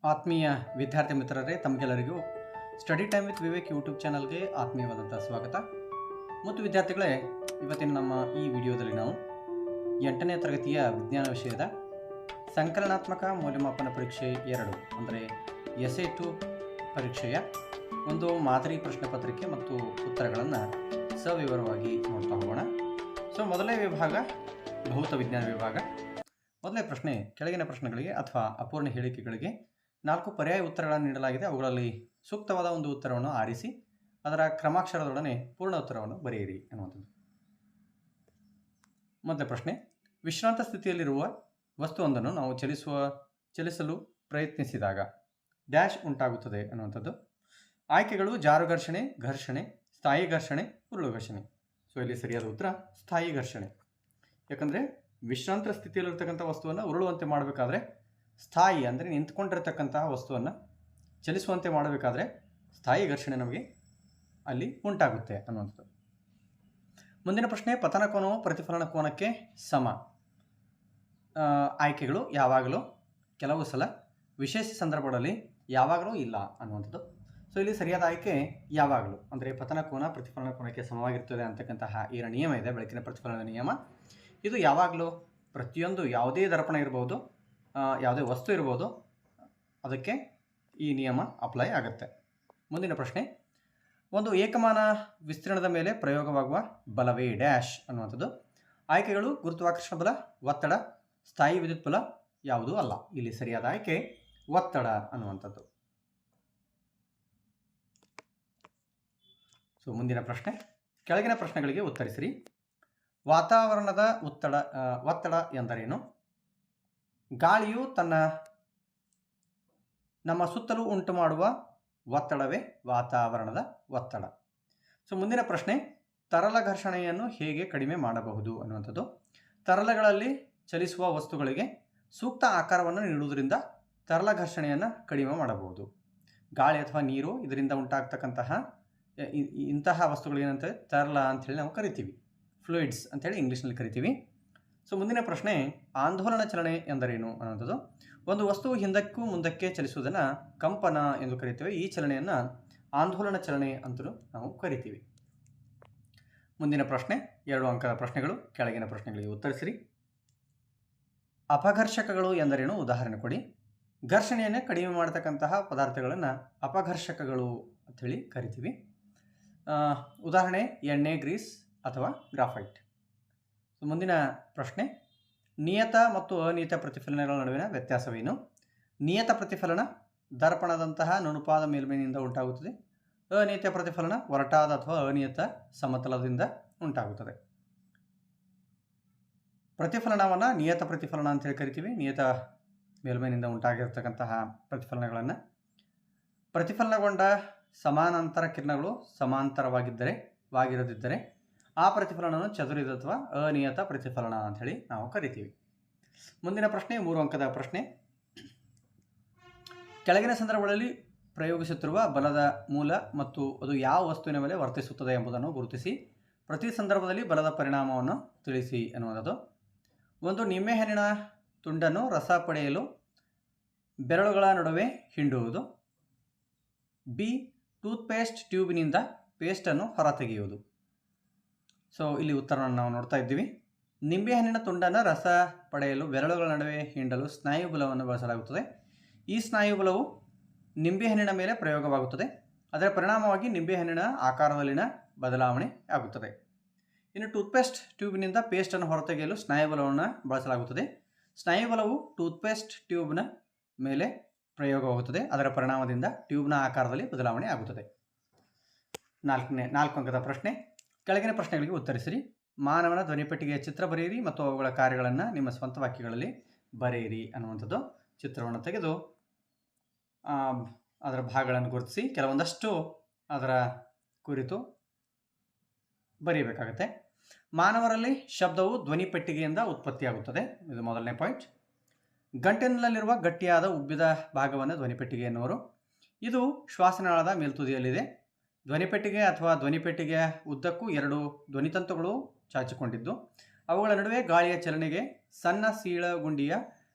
ಆತ್ಮೀಯ ವಿದ್ಯಾರ್ಥಿ ಮಿತ್ರರೇ, ತಮಗೆಲ್ಲರಿಗೂ study time with Vivek YouTube ಚಾನಲ್ಗೆ ಆತ್ಮೀಯವಾದಂಥ ಸ್ವಾಗತ. ಮತ್ತು ವಿದ್ಯಾರ್ಥಿಗಳೇ, ಇವತ್ತಿನ ನಮ್ಮ ಈ ವಿಡಿಯೋದಲ್ಲಿ ನಾವು 8ನೇ ತರಗತಿಯ ವಿಜ್ಞಾನ ವಿಷಯದ ಸಂಕಲನಾತ್ಮಕ ಮೌಲ್ಯಮಾಪನ ಪರೀಕ್ಷೆ 2 ಅಂದರೆ SA2 ಪರೀಕ್ಷೆಯ ಒಂದು ಮಾದರಿ ಪ್ರಶ್ನೆ ಪತ್ರಿಕೆ ಮತ್ತು ಉತ್ತರಗಳನ್ನು ಸವಿವರವಾಗಿ ನೋಡ್ತಾ ಹೋಗೋಣ. ಮೊದಲನೇ ವಿಭಾಗ ಭೌತ ವಿಜ್ಞಾನ ವಿಭಾಗ. ಮೊದಲನೇ ಪ್ರಶ್ನೆ: ಕೆಳಗಿನ ಪ್ರಶ್ನೆಗಳಿಗೆ ಅಥವಾ ಅಪೂರ್ಣ ಹೇಳಿಕೆಗಳಿಗೆ 4 ಪರ್ಯಾಯ ಉತ್ತರಗಳನ್ನು ನೀಡಲಾಗಿದೆ. ಅವುಗಳಲ್ಲಿ ಸೂಕ್ತವಾದ ಒಂದು ಉತ್ತರವನ್ನು ಆರಿಸಿ ಅದರ ಕ್ರಮಾಕ್ಷರದೊಡನೆ ಪೂರ್ಣ ಉತ್ತರವನ್ನು ಬರೆಯಿರಿ ಅನ್ನುವಂಥದ್ದು. ಮೊದಲ ಪ್ರಶ್ನೆ: ವಿಶ್ರಾಂತ ಸ್ಥಿತಿಯಲ್ಲಿರುವ ವಸ್ತುವೊಂದನ್ನು ನಾವು ಚಲಿಸಲು ಪ್ರಯತ್ನಿಸಿದಾಗ ಡ್ಯಾಶ್ ಉಂಟಾಗುತ್ತದೆ ಅನ್ನುವಂಥದ್ದು. ಆಯ್ಕೆಗಳು: ಜಾರು ಘರ್ಷಣೆ, ಘರ್ಷಣೆ, ಸ್ಥಾಯಿ ಘರ್ಷಣೆ, ಉರುಳು ಘರ್ಷಣೆ. ಇಲ್ಲಿ ಸರಿಯಾದ ಉತ್ತರ ಸ್ಥಾಯಿ ಘರ್ಷಣೆ. ಯಾಕಂದರೆ ವಿಶ್ರಾಂತ ಸ್ಥಿತಿಯಲ್ಲಿರ್ತಕ್ಕಂಥ ವಸ್ತುವನ್ನು ಉರುಳುವಂತೆ ಮಾಡಬೇಕಾದ್ರೆ ಸ್ಥಾಯಿ ಅಂದರೆ ನಿಂತ್ಕೊಂಡಿರತಕ್ಕಂತಹ ವಸ್ತುವನ್ನು ಚಲಿಸುವಂತೆ ಮಾಡಬೇಕಾದ್ರೆ ಸ್ಥಾಯಿ ಘರ್ಷಣೆ ನಮಗೆ ಅಲ್ಲಿ ಉಂಟಾಗುತ್ತೆ ಅನ್ನುವಂಥದ್ದು. ಮುಂದಿನ ಪ್ರಶ್ನೆ: ಪತನ ಕೋನವು ಪ್ರತಿಫಲನ ಕೋನಕ್ಕೆ ಸಮ. ಆಯ್ಕೆಗಳು: ಯಾವಾಗಲೂ, ಕೆಲವು ಸಲ, ವಿಶೇಷ ಸಂದರ್ಭಗಳಲ್ಲಿ, ಯಾವಾಗಲೂ ಇಲ್ಲ ಅನ್ನುವಂಥದ್ದು. ಇಲ್ಲಿ ಸರಿಯಾದ ಆಯ್ಕೆ ಯಾವಾಗಲೂ. ಅಂದರೆ ಪತನ ಕೋನ ಪ್ರತಿಫಲನ ಕೋನಕ್ಕೆ ಸಮವಾಗಿರ್ತದೆ ಅಂತಕ್ಕಂತಹ ಏನು ನಿಯಮ ಇದೆ, ಬೆಳಕಿನ ಪ್ರತಿಫಲನ ನಿಯಮ, ಇದು ಯಾವಾಗಲೂ ಪ್ರತಿಯೊಂದು ಯಾವುದೇ ದರ್ಪಣ ಇರ್ಬೋದು, ಯಾವುದೇ ವಸ್ತು ಇರ್ಬೋದು, ಅದಕ್ಕೆ ಈ ನಿಯಮ ಅಪ್ಲೈ ಆಗುತ್ತೆ. ಮುಂದಿನ ಪ್ರಶ್ನೆ: ಒಂದು ಏಕಮಾನ ವಿಸ್ತೀರ್ಣದ ಮೇಲೆ ಪ್ರಯೋಗವಾಗುವ ಬಲವೇ ಡ್ಯಾಶ್ ಅನ್ನುವಂಥದ್ದು. ಆಯ್ಕೆಗಳು: ಗುರುತ್ವಾಕರ್ಷಣ ಬಲ, ಒತ್ತಡ, ಸ್ಥಾಯಿ ವಿದ್ಯುತ್ ಬಲ, ಯಾವುದೂ ಅಲ್ಲ. ಇಲ್ಲಿ ಸರಿಯಾದ ಆಯ್ಕೆ ಒತ್ತಡ ಅನ್ನುವಂಥದ್ದು. ಮುಂದಿನ ಪ್ರಶ್ನೆ: ಕೆಳಗಿನ ಪ್ರಶ್ನೆಗಳಿಗೆ ಉತ್ತರಿಸಿರಿ. ವಾತಾವರಣದ ಒತ್ತಡ ಎಂದರೇನು? ಗಾಳಿಯು ನಮ್ಮ ಸುತ್ತಲೂ ಉಂಟು ಮಾಡುವ ಒತ್ತಡವೇ ವಾತಾವರಣದ ಒತ್ತಡ. ಮುಂದಿನ ಪ್ರಶ್ನೆ: ತರಲ ಘರ್ಷಣೆಯನ್ನು ಹೇಗೆ ಕಡಿಮೆ ಮಾಡಬಹುದು ಅನ್ನುವಂಥದ್ದು. ತರಲಗಳಲ್ಲಿ ಚಲಿಸುವ ವಸ್ತುಗಳಿಗೆ ಸೂಕ್ತ ಆಕಾರವನ್ನು ನೀಡುವುದರಿಂದ ತರಲ ಘರ್ಷಣೆಯನ್ನು ಕಡಿಮೆ ಮಾಡಬಹುದು. ಗಾಳಿ ಅಥವಾ ನೀರು ಇದರಿಂದ ಉಂಟಾಗ್ತಕ್ಕಂತಹ ಇಂತಹ ವಸ್ತುಗಳೇನಂತ ತರಲ ಅಂಥೇಳಿ ನಾವು ಕರಿತೀವಿ, ಫ್ಲೂಯಿಡ್ಸ್ ಅಂಥೇಳಿ ಇಂಗ್ಲೀಷ್ನಲ್ಲಿ ಕರಿತೀವಿ. ಮುಂದಿನ ಪ್ರಶ್ನೆ: ಆಂದೋಲನ ಚಲನೆ ಎಂದರೇನು ಅನ್ನುವಂಥದ್ದು. ಒಂದು ವಸ್ತುವು ಹಿಂದಕ್ಕೂ ಮುಂದಕ್ಕೆ ಚಲಿಸುವುದನ್ನು ಕಂಪನ ಎಂದು ಕರಿತೇವೆ. ಈ ಚಲನೆಯನ್ನು ಆಂದೋಲನ ಚಲನೆ ಅಂತಲೂ ನಾವು ಕರಿತೀವಿ. ಮುಂದಿನ ಪ್ರಶ್ನೆ 2 ಅಂಕದ ಪ್ರಶ್ನೆಗಳು. ಕೆಳಗಿನ ಪ್ರಶ್ನೆಗಳಿಗೆ ಉತ್ತರಿಸಿರಿ. ಅಪಘರ್ಷಕಗಳು ಎಂದರೇನು? ಉದಾಹರಣೆ ಕೊಡಿ. ಘರ್ಷಣೆಯನ್ನು ಕಡಿಮೆ ಮಾಡತಕ್ಕಂತಹ ಪದಾರ್ಥಗಳನ್ನು ಅಪಘರ್ಷಕಗಳು ಅಂಥೇಳಿ ಕರಿತೀವಿ. ಉದಾಹರಣೆ: ಎಣ್ಣೆ, ಗ್ರೀಸ್ ಅಥವಾ ಗ್ರಾಫೈಟ್. ಮುಂದಿನ ಪ್ರಶ್ನೆ: ನಿಯತ ಮತ್ತು ಅನಿಯತ ಪ್ರತಿಫಲನಗಳ ನಡುವಿನ ವ್ಯತ್ಯಾಸವೇನು? ನಿಯತ ಪ್ರತಿಫಲನ ದರ್ಪಣದಂತಹ ನುಣುಪಾದ ಮೇಲ್ಮೈನಿಂದ ಉಂಟಾಗುತ್ತದೆ. ಅನಿಯತ ಪ್ರತಿಫಲನ ಒರಟಾದ ಅಥವಾ ಅನಿಯತ ಸಮತಲದಿಂದ ಉಂಟಾಗುತ್ತದೆ. ಪ್ರತಿಫಲನವನ್ನು ನಿಯತ ಪ್ರತಿಫಲನ ಅಂತೇಳಿ ಕರಿತೀವಿ. ನಿಯತ ಮೇಲ್ಮೈನಿಂದ ಉಂಟಾಗಿರ್ತಕ್ಕಂತಹ ಪ್ರತಿಫಲನಗಳನ್ನು. ಪ್ರತಿಫಲನಗೊಂಡ ಸಮಾನಾಂತರ ಕಿರಣಗಳು ಸಮಾಂತರವಾಗಿರದಿದ್ದರೆ ಆ ಪ್ರತಿಫಲನವನ್ನು ಚದುರಿದ ಅಥವಾ ಅನಿಯತ ಪ್ರತಿಫಲನ ಅಂಥೇಳಿ ನಾವು ಕರಿತೀವಿ. ಮುಂದಿನ ಪ್ರಶ್ನೆ 3 ಅಂಕದ ಪ್ರಶ್ನೆ. ಕೆಳಗಿನ ಸಂದರ್ಭಗಳಲ್ಲಿ ಪ್ರಯೋಗಿಸುತ್ತಿರುವ ಬಲದ ಮೂಲ ಮತ್ತು ಅದು ಯಾವ ವಸ್ತುವಿನ ಮೇಲೆ ವರ್ತಿಸುತ್ತದೆ ಎಂಬುದನ್ನು ಗುರುತಿಸಿ. ಪ್ರತಿ ಸಂದರ್ಭದಲ್ಲಿ ಬಲದ ಪರಿಣಾಮವನ್ನು ತಿಳಿಸಿ ಎನ್ನುವುದು. ಒಂದು ನಿಂಬೆಹಣ್ಣಿನ ತುಂಡನ್ನು ರಸ ಪಡೆಯಲು ಬೆರಳುಗಳ ನಡುವೆ ಹಿಂಡುವುದು. ಬಿ. ಟೂತ್ಪೇಸ್ಟ್ ಟ್ಯೂಬ್ನಿಂದ ಪೇಸ್ಟನ್ನು ಹೊರತೆಗೆಯುವುದು. ಇಲ್ಲಿ ಉತ್ತರವನ್ನು ನಾವು ನೋಡ್ತಾ ಇದ್ದೀವಿ. ನಿಂಬೆಹಣ್ಣಿನ ತುಂಡನ್ನು ರಸ ಪಡೆಯಲು ಬೆರಳುಗಳ ನಡುವೆ ಹಿಂಡಲು ಸ್ನಾಯುಬಲವನ್ನು ಬಳಸಲಾಗುತ್ತದೆ. ಈ ಸ್ನಾಯುಬಲವು ನಿಂಬೆಹಣ್ಣಿನ ಮೇಲೆ ಪ್ರಯೋಗವಾಗುತ್ತದೆ. ಅದರ ಪರಿಣಾಮವಾಗಿ ನಿಂಬೆಹಣ್ಣಿನ ಆಕಾರದಲ್ಲಿನ ಬದಲಾವಣೆ ಆಗುತ್ತದೆ. ಇನ್ನು ಟೂತ್ಪೇಸ್ಟ್ ಟ್ಯೂಬ್ನಿಂದ ಪೇಸ್ಟನ್ನು ಹೊರತೆಗೆಯಲು ಸ್ನಾಯುಬಲವನ್ನು ಬಳಸಲಾಗುತ್ತದೆ. ಸ್ನಾಯುಬಲವು ಟೂತ್ಪೇಸ್ಟ್ ಟ್ಯೂಬ್ನ ಮೇಲೆ ಪ್ರಯೋಗವಾಗುತ್ತದೆ. ಅದರ ಪರಿಣಾಮದಿಂದ ಟ್ಯೂಬ್ನ ಆಕಾರದಲ್ಲಿ ಬದಲಾವಣೆ ಆಗುತ್ತದೆ. 4 ಅಂಕದ ಪ್ರಶ್ನೆ. ಕೆಳಗಿನ ಪ್ರಶ್ನೆಗಳಿಗೆ ಉತ್ತರಿಸಿರಿ. ಮಾನವನ ಧ್ವನಿಪೆಟ್ಟಿಗೆಯ ಚಿತ್ರ ಬರೆಯಿರಿ ಮತ್ತು ಅವುಗಳ ಕಾರ್ಯಗಳನ್ನು ನಿಮ್ಮ ಸ್ವಂತ ವಾಕ್ಯಗಳಲ್ಲಿ ಬರೆಯಿರಿ ಅನ್ನುವಂಥದ್ದು. ಚಿತ್ರವನ್ನು ತೆಗೆದು ಅದರ ಭಾಗಗಳನ್ನು ಗುರುತಿಸಿ ಕೆಲವೊಂದಷ್ಟು ಅದರ ಕುರಿತು ಬರೆಯಬೇಕಾಗುತ್ತೆ. ಮಾನವರಲ್ಲಿ ಶಬ್ದವು ಧ್ವನಿಪೆಟ್ಟಿಗೆಯಿಂದ ಉತ್ಪತ್ತಿಯಾಗುತ್ತದೆ. ಇದು ಮೊದಲನೇ ಪಾಯಿಂಟ್. ಗಂಟಿನಲ್ಲಿರುವ ಗಟ್ಟಿಯಾದ ಉಬ್ಬಿದ ಭಾಗವನ್ನು ಧ್ವನಿಪೆಟ್ಟಿಗೆ ಎನ್ನುವರು. ಇದು ಶ್ವಾಸನಾಳದ ಮೇಲ್ತುದಿಯಲ್ಲಿದೆ. ಧ್ವನಿಪೆಟ್ಟಿಗೆ ಅಥವಾ ಧ್ವನಿಪೆಟ್ಟಿಗೆಯ ಉದ್ದಕ್ಕೂ 2 ಧ್ವನಿತಂತುಗಳು ಚಾಚಿಕೊಂಡಿದ್ದು ಅವುಗಳ ನಡುವೆ ಗಾಳಿಯ ಚಲನೆಗೆ ಸಣ್ಣ ಸೀಳಗುಂಡಿಯ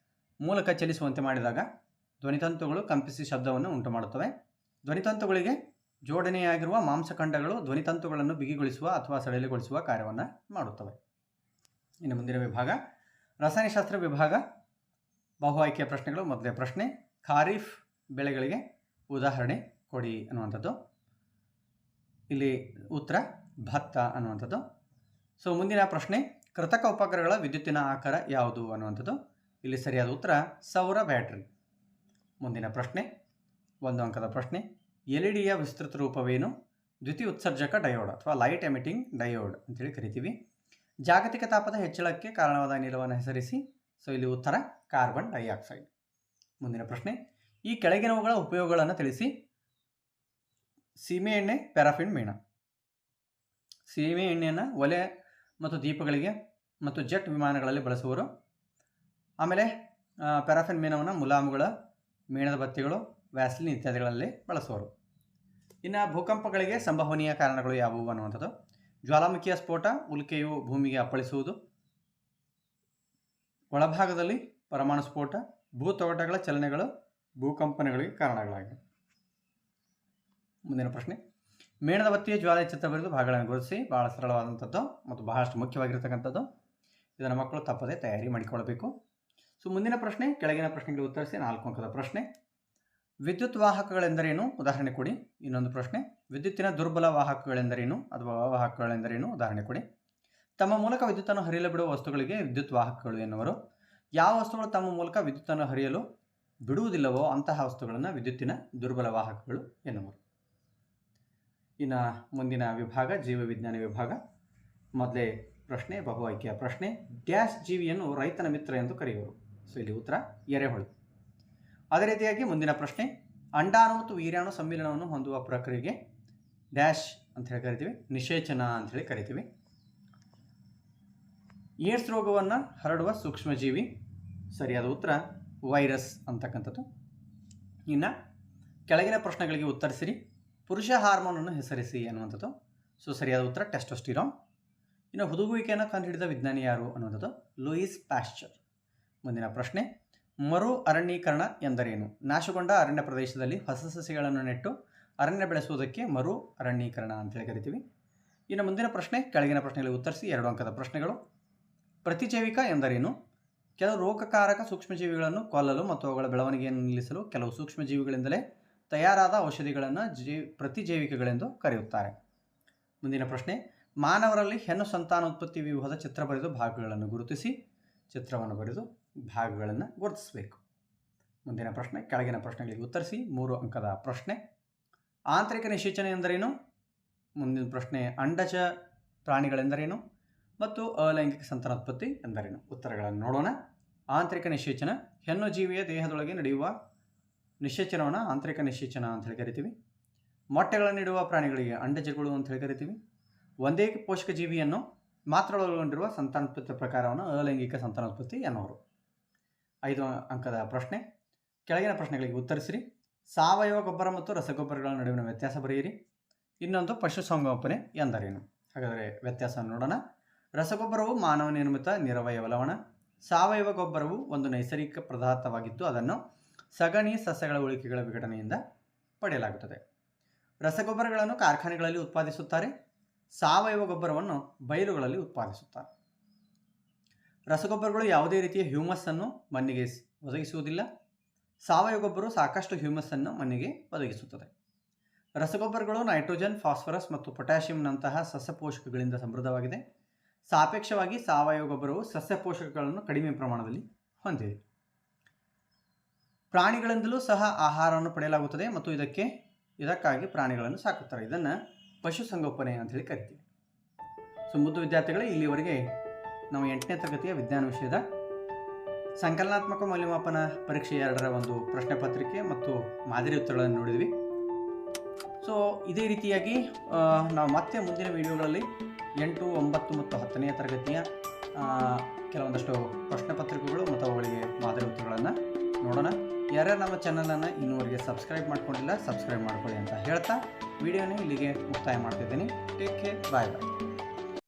ಮೂಲಕ ಚಲಿಸುವಂತೆ ಮಾಡಿದಾಗ ಧ್ವನಿತಂತುಗಳು ಕಂಪಿಸಿ ಶಬ್ದವನ್ನು ಉಂಟು ಮಾಡುತ್ತವೆ. ಧ್ವನಿತಂತುಗಳಿಗೆ ಜೋಡಣೆಯಾಗಿರುವ ಮಾಂಸಖಂಡಗಳು ಧ್ವನಿತಂತುಗಳನ್ನು ಬಿಗಿಗೊಳಿಸುವ ಅಥವಾ ಸಡಿಲಗೊಳಿಸುವ ಕಾರ್ಯವನ್ನು ಮಾಡುತ್ತವೆ. ಇನ್ನು ಮುಂದಿನ ವಿಭಾಗ ರಸಾಯನಶಾಸ್ತ್ರ ವಿಭಾಗ, ಬಹು ಆಯ್ಕೆಯ ಪ್ರಶ್ನೆಗಳು. ಮೊದಲನೇ ಪ್ರಶ್ನೆ, ಖಾರಿಫ್ ಬೆಳೆಗಳಿಗೆ ಉದಾಹರಣೆ ಕೊಡಿ ಅನ್ನುವಂಥದ್ದು. ಇಲ್ಲಿ ಉತ್ತರ ಭತ್ತ ಅನ್ನುವಂಥದ್ದು. ಸೊ ಮುಂದಿನ ಪ್ರಶ್ನೆ, ಕೃತಕ ಉಪಗ್ರಹಗಳ ವಿದ್ಯುತ್ತಿನ ಆಕಾರ ಯಾವುದು ಅನ್ನುವಂಥದ್ದು. ಇಲ್ಲಿ ಸರಿಯಾದ ಉತ್ತರ ಸೌರ ಬ್ಯಾಟ್ರಿ. ಮುಂದಿನ ಪ್ರಶ್ನೆ, 1 ಅಂಕದ ಪ್ರಶ್ನೆ, ಎಲ್ಇಡಿಯ ವಿಸ್ತೃತ ರೂಪವೇನು? ದ್ಯುತಿ ಉತ್ಸರ್ಜಕ ಡಯೋಡ್ ಅಥವಾ ಲೈಟ್ ಎಮಿಟಿಂಗ್ ಡಯೋಡ್ ಅಂತೇಳಿ ಕರಿತೀವಿ. ಜಾಗತಿಕ ತಾಪದ ಹೆಚ್ಚಳಕ್ಕೆ ಕಾರಣವಾದ ಅನಿಲವನ್ನು ಹೆಸರಿಸಿ. ಸೊ ಇಲ್ಲಿ ಉತ್ತರ ಕಾರ್ಬನ್ ಡೈಆಕ್ಸೈಡ್. ಮುಂದಿನ ಪ್ರಶ್ನೆ, ಈ ಕೆಳಗಿನವುಗಳ ಉಪಯೋಗಗಳನ್ನು ತಿಳಿಸಿ. ಸೀಮೆ ಎಣ್ಣೆ, ಪ್ಯಾರಾಫಿನ್ ಮೇಣ. ಸೀಮೆ ಎಣ್ಣೆಯನ್ನು ಒಲೆ ಮತ್ತು ದೀಪಗಳಿಗೆ ಮತ್ತು ಜೆಟ್ ವಿಮಾನಗಳಲ್ಲಿ ಬಳಸುವರು. ಆಮೇಲೆ ಪ್ಯಾರಾಫಿನ್ ಮೇಣವನ್ನು ಮುಲಾಮುಗಳ, ಮೇಣದ ಬತ್ತಿಗಳು, ವ್ಯಾಸ್ಲಿನ್ ಇತ್ಯಾದಿಗಳಲ್ಲಿ ಬಳಸುವರು. ಇನ್ನು ಭೂಕಂಪಗಳಿಗೆ ಸಂಭವನೀಯ ಕಾರಣಗಳು ಯಾವುವು ಅನ್ನುವಂಥದ್ದು. ಜ್ವಾಲಾಮುಖಿಯ ಸ್ಫೋಟ, ಉಲ್ಕೆಯು ಭೂಮಿಗೆ ಅಪ್ಪಳಿಸುವುದು, ಒಳಭಾಗದಲ್ಲಿ ಪರಮಾಣು ಸ್ಫೋಟ, ಭೂತೊಗಟಗಳ ಚಲನೆಗಳು ಭೂಕಂಪನಗಳಿಗೆ ಕಾರಣಗಳಾಗಿವೆ. ಮುಂದಿನ ಪ್ರಶ್ನೆ, ಮೇಣದ ಬತ್ತಿಯ ಜ್ವಾಲೆ ಚಿತ್ರ ಬರೆದು ಭಾಗಗಳನ್ನು ಗುರುತಿಸಿ. ಬಹಳ ಸರಳವಾದಂಥದ್ದು ಮತ್ತು ಬಹಳಷ್ಟು ಮುಖ್ಯವಾಗಿರ್ತಕ್ಕಂಥದ್ದು. ಇದನ್ನು ಮಕ್ಕಳು ತಪ್ಪದೆ ತಯಾರಿ ಮಾಡಿಕೊಳ್ಳಬೇಕು. ಸೊ ಮುಂದಿನ ಪ್ರಶ್ನೆ, ಕೆಳಗಿನ ಪ್ರಶ್ನೆಗೆ ಉತ್ತರಿಸಿ. 4 ಅಂಕದ ಪ್ರಶ್ನೆ, ವಿದ್ಯುತ್ ವಾಹಕಗಳೆಂದರೇನು? ಉದಾಹರಣೆ ಕೊಡಿ. ಇನ್ನೊಂದು ಪ್ರಶ್ನೆ, ವಿದ್ಯುತ್ತಿನ ದುರ್ಬಲ ವಾಹಕಗಳೆಂದರೇನು ಅಥವಾ ಅವಾಹಕಗಳೆಂದರೇನು? ಉದಾಹರಣೆ ಕೊಡಿ. ತಮ್ಮ ಮೂಲಕ ವಿದ್ಯುತ್ತನ್ನು ಹರಿಯಲು ಬಿಡುವ ವಸ್ತುಗಳಿಗೆ ವಿದ್ಯುತ್ ವಾಹಕಗಳು ಎನ್ನುವರು. ಯಾವ ವಸ್ತುಗಳು ತಮ್ಮ ಮೂಲಕ ವಿದ್ಯುತ್ತನ್ನು ಹರಿಯಲು ಬಿಡುವುದಿಲ್ಲವೋ ಅಂತಹ ವಸ್ತುಗಳನ್ನು ವಿದ್ಯುತ್ತಿನ ದುರ್ಬಲ ವಾಹಕಗಳು ಎನ್ನುವರು. ಇನ್ನು ಮುಂದಿನ ವಿಭಾಗ ಜೀವವಿಜ್ಞಾನ ವಿಭಾಗ. ಮೊದಲೇ ಪ್ರಶ್ನೆ, ಬಹು ಆಯ್ಕೆಯ ಪ್ರಶ್ನೆ, ಡ್ಯಾಶ್ ಜೀವಿಯನ್ನು ರೈತನ ಮಿತ್ರ ಎಂದು ಕರೆಯುವರು. ಸೊ ಇಲ್ಲಿ ಉತ್ತರ ಎರೆಹುಳು. ಅದೇ ರೀತಿಯಾಗಿ ಮುಂದಿನ ಪ್ರಶ್ನೆ, ಅಂಡಾಣು ಮತ್ತು ವೀರ್ಯಾಣು ಸಮ್ಮಿಲನವನ್ನು ಹೊಂದುವ ಪ್ರಕ್ರಿಯೆಗೆ ಡ್ಯಾಶ್ ಅಂತ ಹೇಳಿ ಕರಿತೀವಿ, ನಿಷೇಚನ ಅಂತ ಹೇಳಿ ಕರಿತೀವಿ. ಏಡ್ಸ್ ರೋಗವನ್ನು ಹರಡುವ ಸೂಕ್ಷ್ಮಜೀವಿ. ಸರಿಯಾದ ಉತ್ತರ ವೈರಸ್ ಅಂತಕ್ಕಂಥದ್ದು. ಇನ್ನು ಕೆಳಗಿನ ಪ್ರಶ್ನೆಗಳಿಗೆ ಉತ್ತರಿಸಿರಿ. ಪುರುಷ ಹಾರ್ಮೋನನ್ನು ಹೆಸರಿಸಿ ಅನ್ನುವಂಥದ್ದು. ಸೊ ಸರಿಯಾದ ಉತ್ತರ ಟೆಸ್ಟೋಸ್ಟಿರಾನ್. ಇನ್ನು ಹುದುಗುವಿಕೆಯನ್ನು ಕಂಡುಹಿಡಿದ ವಿಜ್ಞಾನಿ ಯಾರು ಅನ್ನುವಂಥದ್ದು ಲೂಯಿಸ್ ಪ್ಯಾಶ್ಚರ್. ಮುಂದಿನ ಪ್ರಶ್ನೆ, ಮರು ಅರಣ್ಯೀಕರಣ ಎಂದರೇನು? ನಾಶಗೊಂಡ ಅರಣ್ಯ ಪ್ರದೇಶದಲ್ಲಿ ಹೊಸ ಸಸ್ಯಗಳನ್ನು ನೆಟ್ಟು ಅರಣ್ಯ ಬೆಳೆಸುವುದಕ್ಕೆ ಮರು ಅರಣ್ಯೀಕರಣ ಅಂತೇಳಿ ಕರಿತೀವಿ. ಇನ್ನು ಮುಂದಿನ ಪ್ರಶ್ನೆ, ಕೆಳಗಿನ ಪ್ರಶ್ನೆಗಳಿಗೆ ಉತ್ತರಿಸಿ. 2 ಅಂಕದ ಪ್ರಶ್ನೆಗಳು. ಪ್ರತಿಜೈವಿಕ ಎಂದರೇನು? ಕೆಲವು ರೋಗಕಾರಕ ಸೂಕ್ಷ್ಮಜೀವಿಗಳನ್ನು ಕೊಲ್ಲಲು ಮತ್ತು ಅವುಗಳ ಬೆಳವಣಿಗೆಯನ್ನು ನಿಲ್ಲಿಸಲು ಕೆಲವು ಸೂಕ್ಷ್ಮಜೀವಿಗಳಿಂದಲೇ ತಯಾರಾದ ಔಷಧಿಗಳನ್ನು ಪ್ರತಿಜೈವಿಕಗಳೆಂದು ಕರೆಯುತ್ತಾರೆ. ಮುಂದಿನ ಪ್ರಶ್ನೆ, ಮಾನವರಲ್ಲಿ ಹೆಣ್ಣು ಸಂತಾನೋತ್ಪತ್ತಿ ವ್ಯೂಹದ ಚಿತ್ರ ಬರೆದು ಭಾಗಗಳನ್ನು ಗುರುತಿಸಿ. ಚಿತ್ರವನ್ನು ಬರೆದು ಭಾಗಗಳನ್ನು ಗುರುತಿಸಬೇಕು. ಮುಂದಿನ ಪ್ರಶ್ನೆ, ಕೆಳಗಿನ ಪ್ರಶ್ನೆಗಳಿಗೆ ಉತ್ತರಿಸಿ. 3 ಅಂಕದ ಪ್ರಶ್ನೆ, ಆಂತರಿಕ ನಿಷೇಚನ ಎಂದರೇನು? ಮುಂದಿನ ಪ್ರಶ್ನೆ, ಅಂಡಜ ಪ್ರಾಣಿಗಳೆಂದರೇನು ಮತ್ತು ಅಲೈಂಗಿಕ ಸಂತಾನೋತ್ಪತ್ತಿ ಎಂದರೇನು? ಉತ್ತರಗಳನ್ನು ನೋಡೋಣ. ಆಂತರಿಕ ನಿಷೇಚನ, ಹೆಣ್ಣು ಜೀವಿಯ ದೇಹದೊಳಗೆ ನಡೆಯುವ ನಿಷೇಚನವನ್ನು ಆಂತರಿಕ ನಿಷೇಚನ ಅಂತ ಹೇಳಿ ಕರಿತೀವಿ. ಮೊಟ್ಟೆಗಳನ್ನು ನೀಡುವ ಪ್ರಾಣಿಗಳಿಗೆ ಅಂಡಜಗಳು ಅಂತ ಹೇಳಿ ಕರಿತೀವಿ. ಒಂದೇ ಪೋಷಕ ಜೀವಿಯನ್ನು ಮಾತ್ರ ಒಳಗೊಂಡಿರುವ ಸಂತಾನೋತ್ಪತ್ತಿ ಪ್ರಕಾರವನ್ನು ಅಲೈಂಗಿಕ ಸಂತಾನೋತ್ಪತ್ತಿ ಎನ್ನುವರು. 5 ಅಂಕದ ಪ್ರಶ್ನೆ, ಕೆಳಗಿನ ಪ್ರಶ್ನೆಗಳಿಗೆ ಉತ್ತರಿಸಿರಿ. ಸಾವಯವ ಗೊಬ್ಬರ ಮತ್ತು ರಸಗೊಬ್ಬರಗಳ ನಡುವಿನ ವ್ಯತ್ಯಾಸ ಬರೆಯಿರಿ. ಇನ್ನೊಂದು, ಪಶುಸಂಗೋಪನೆ ಎಂದರೇನು? ಹಾಗಾದರೆ ವ್ಯತ್ಯಾಸ ನೋಡೋಣ. ರಸಗೊಬ್ಬರವು ಮಾನವ ನಿರ್ಮಿತ ನಿರವಯವ ಲವಣ. ಸಾವಯವ ಗೊಬ್ಬರವು ಒಂದು ನೈಸರ್ಗಿಕ ಪದಾರ್ಥವಾಗಿದ್ದು ಅದನ್ನು ಸಗಣಿ ಸಸ್ಯಗಳ ಉಳಿಕೆಗಳ ವಿಘಟನೆಯಿಂದ ಪಡೆಯಲಾಗುತ್ತದೆ. ರಸಗೊಬ್ಬರಗಳನ್ನು ಕಾರ್ಖಾನೆಗಳಲ್ಲಿ ಉತ್ಪಾದಿಸುತ್ತಾರೆ. ಸಾವಯವ ಗೊಬ್ಬರವನ್ನು ಬಯಲುಗಳಲ್ಲಿ ಉತ್ಪಾದಿಸುತ್ತಾರೆ. ರಸಗೊಬ್ಬರಗಳು ಯಾವುದೇ ರೀತಿಯ ಹ್ಯೂಮಸ್ ಅನ್ನು ಮಣ್ಣಿಗೆ ಒದಗಿಸುವುದಿಲ್ಲ. ಸಾವಯವ ಗೊಬ್ಬರವು ಸಾಕಷ್ಟು ಹ್ಯೂಮಸ್ ಅನ್ನು ಮಣ್ಣಿಗೆ ಒದಗಿಸುತ್ತದೆ. ರಸಗೊಬ್ಬರಗಳು ನೈಟ್ರೋಜನ್, ಫಾಸ್ಫರಸ್ ಮತ್ತು ಪೊಟ್ಯಾಷಿಯಂನಂತಹ ಸಸ್ಯ ಪೋಷಕಗಳಿಂದ ಸಮೃದ್ಧವಾಗಿದೆ. ಸಾಪೇಕ್ಷವಾಗಿ ಸಾವಯವ ಗೊಬ್ಬರವು ಸಸ್ಯ ಪೋಷಕಗಳನ್ನು ಕಡಿಮೆ ಪ್ರಮಾಣದಲ್ಲಿ ಹೊಂದಿದೆ. ಪ್ರಾಣಿಗಳಿಂದಲೂ ಸಹ ಆಹಾರವನ್ನು ಪಡೆಯಲಾಗುತ್ತದೆ ಮತ್ತು ಇದಕ್ಕಾಗಿ ಪ್ರಾಣಿಗಳನ್ನು ಸಾಕುತ್ತಾರೆ. ಇದನ್ನು ಪಶುಸಂಗೋಪನೆ ಅಂತ ಹೇಳಿ ಕರಿತೀವಿ. ಸೊ ಮುದ್ದು ವಿದ್ಯಾರ್ಥಿಗಳೇ, ಇಲ್ಲಿವರೆಗೆ ನಾವು 8ನೇ ತರಗತಿಯ ವಿಜ್ಞಾನ ವಿಷಯದ ಸಂಕಲನಾತ್ಮಕ ಮೌಲ್ಯಮಾಪನ ಪರೀಕ್ಷೆ 2ರ ಒಂದು ಪ್ರಶ್ನೆ ಪತ್ರಿಕೆ ಮತ್ತು ಮಾದರಿ ಉತ್ತರಗಳನ್ನು ನೋಡಿದ್ವಿ. ಸೊ ಇದೇ ರೀತಿಯಾಗಿ ನಾವು ಮತ್ತೆ ಮುಂದಿನ ವಿಡಿಯೋಗಳಲ್ಲಿ 8, 9 ಮತ್ತು 10ನೇ ತರಗತಿಯ ಕೆಲವೊಂದಷ್ಟು ಪ್ರಶ್ನೆ ಪತ್ರಿಕೆಗಳು ಮತ್ತು ಅವುಗಳಿಗೆ ಮಾದರಿ ಉತ್ತರಗಳನ್ನು ನೋಡೋಣ. ಯಾರ್ಯಾರು ನಮ್ಮ ಚಾನಲನ್ನು ಇನ್ನೂವರೆಗೆ ಸಬ್ಸ್ಕ್ರೈಬ್ ಮಾಡ್ಕೊಂಡಿಲ್ಲ, ಸಬ್ಸ್ಕ್ರೈಬ್ ಮಾಡ್ಕೊಳ್ಳಿ ಅಂತ ಹೇಳ್ತಾ ವಿಡಿಯೋನ ಇಲ್ಲಿಗೆ ಮುಕ್ತಾಯ ಮಾಡ್ತಿದ್ದೀನಿ. ಟೇಕ್ ಕೇರ್, ಬಾಯ್ ಬಾಯ್.